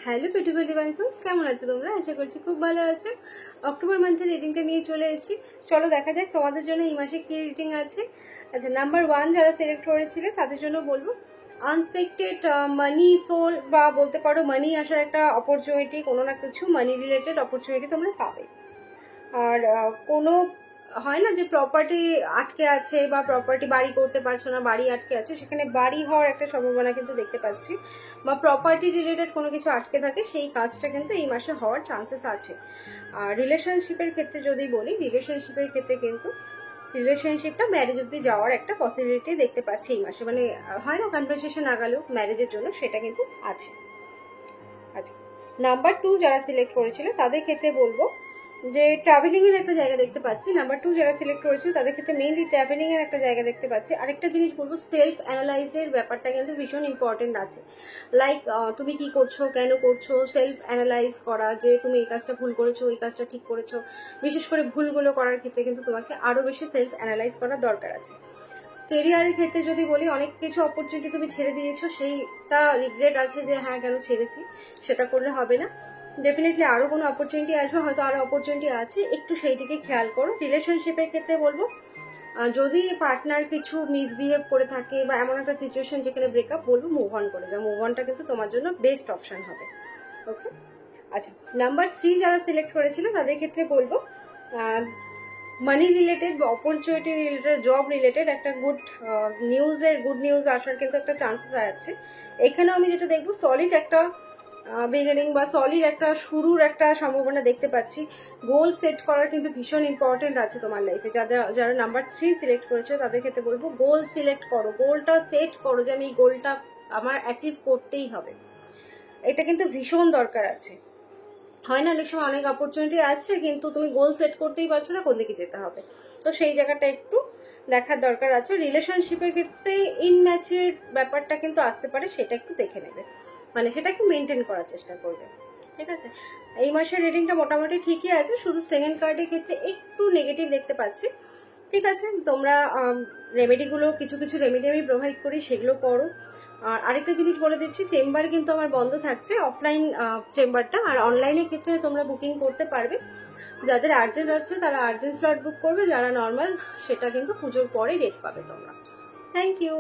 Hello beautiful divine sols, কেমন আছো তোমরা? আশা করছি খুব ভালো আছো। অক্টোবর মান্থের রিডিংটা নিয়ে চলে এসেছি। চলো দেখা যাক তোমাদের জন্য এই মাসে কি রিডিং আছে। আচ্ছা, নাম্বার 1 যারা সিলেক্ট করেছিলে তাদের জন্য বলবো আনএক্সপেক্টেড মানি ফ্লো বা বলতে পারো মানি আসার একটা অপরচুনিটি, কোনো না কিছু মানি রিলেটেড অপরচুনিটি তোমরা পাবে। আর কোনো হয় না যে প্রপার্টি আটকে আছে বা প্রপার্টি বাড়ি করতে পারছো না, বাড়ি আটকে আছে, সেখানে বাড়ি হওয়ার একটা সম্ভাবনা কিন্তু দেখতে পাচ্ছি, বা প্রপার্টি রিলেটেড কোনো কিছু আটকে থাকে সেই কাজটা কিন্তু এই মাসে হওয়ার চান্সেস আছে। আর রিলেশনশিপের ক্ষেত্রে যদি বলি, রিলেশনশিপের ক্ষেত্রে কিন্তু রিলেশনশিপটা ম্যারেজ অব্দি যাওয়ার একটা পসিবিলিটি দেখতে পাচ্ছি এই মাসে, মানে হয় না কনভারসেশন আগালেও ম্যারেজের জন্য, সেটা কিন্তু আছে। আচ্ছা, নাম্বার 2 যারা সিলেক্ট করেছিল তাদের ক্ষেত্রে বলবো যে ট্রাভেলিং এর একটা জায়গা দেখতে পাচ্ছি। নাম্বার 2 যারা সিলেক্ট করেছিল তাদের ক্ষেত্রে মেইনলি ট্রাভেলিং এর একটা জায়গা দেখতে পাচ্ছি। আরেকটা জিনিস বলবো, সেলফ অ্যানালাইজের ব্যাপারটা কিন্তু ভীষণ ইম্পর্টেন্ট আছে। লাইক তুমি কি করছো, কেন করছো, সেলফ অ্যানালাইজ করা, যে তুমি এই কাজটা ভুল করেছো, এই কাজটা ঠিক করেছো। বিশেষ করে ভুলগুলো করার ক্ষেত্রে কিন্তু তোমাকে আরো বেশি সেলফ অ্যানালাইজ করার দরকার আছে। কেরিয়ারের ক্ষেত্রে যদি বলি, অনেক কিছু অপরচুনিটি তুমি ছেড়ে দিয়েছো, সেইটা রিগ্রেট আছে যে হ্যাঁ কেন ছেড়েছি, সেটা করলে হবে না। ডেফিনেটলি আরো কোনো অপরচুনিটি আসবে, হয়তো আরো অপরচুনিটি আছে, একটু সেই দিকে খেয়াল করো। রিলেশনশিপের ক্ষেত্রে বলবো যদি পার্টনার কিছু মিসবিহেভ করে থাকে বা এমন একটা সিচুয়েশন যেখানে ব্রেকআপ, বলবো মুভ অন করে যাও। মুভ অনটা কিন্তু তোমার জন্য বেস্ট অপশন হবে। ওকে, আচ্ছা, নাম্বার 3 যারা সিলেক্ট করেছিল তাদের ক্ষেত্রে বলবো মানি রিলেটেড বা অপরচুনিটি রিলেটেড, জব রিলেটেড একটা গুড নিউজ আসার কিন্তু একটা চান্সেস আছে। এখানেও আমি যেটা দেখবো সলিড একটা বিগিনিং বা সলিড একটা শুরুর একটা সম্ভাবনা দেখতে পাচ্ছি। গোল সেট করার কিন্তু ভীষণ ইম্পর্টেন্ট আছে তোমার লাইফে। যারা নাম্বার 3 সিলেক্ট করেছো তাদের ক্ষেত্রে বলবো গোল সিলেক্ট করো, গোলটা সেট করো যে আমি এই গোলটা আমার অ্যাচিভ করতেই হবে। এটা কিন্তু ভীষণ দরকার আছে। হয় না অনেক সময় অনেক অপরচুনিটি আসছে কিন্তু তুমি গোল সেট করতেই পারছো না কোন দিকে যেতে হবে, তো সেই জায়গাটা একটু দেখার দরকার আছে। রিলেশনশিপের ক্ষেত্রে ইনম্যাচিউর ব্যাপারটা কিন্তু আসতে পারে, সেটা একটু দেখে নেবে, মানে সেটা একটু মেনটেন করার চেষ্টা করবে। ঠিক আছে, এই মাসের রিডিংটা মোটামুটি ঠিকই আছে, শুধু সেকেন্ড কার্ডের ক্ষেত্রে একটু নেগেটিভ দেখতে পাচ্ছি। ঠিক আছে, তোমরা রেমেডিগুলো কিছু কিছু রেমেডি আমি প্রোভাইড করি, সেগুলো করো। আর আরেকটা জিনিস বলে দিচ্ছি, চেম্বার কিন্তু আমার বন্ধ থাকছে, অফলাইন চেম্বারটা। আর অনলাইনের ক্ষেত্রে তোমরা বুকিং করতে পারবে। যাদের আর্জেন্ট আছে তারা আর্জেন্ট স্লট বুক করবে, যারা নর্মাল সেটা কিন্তু পুজোর পরে ডেট পাবে তোমরা। Thank you.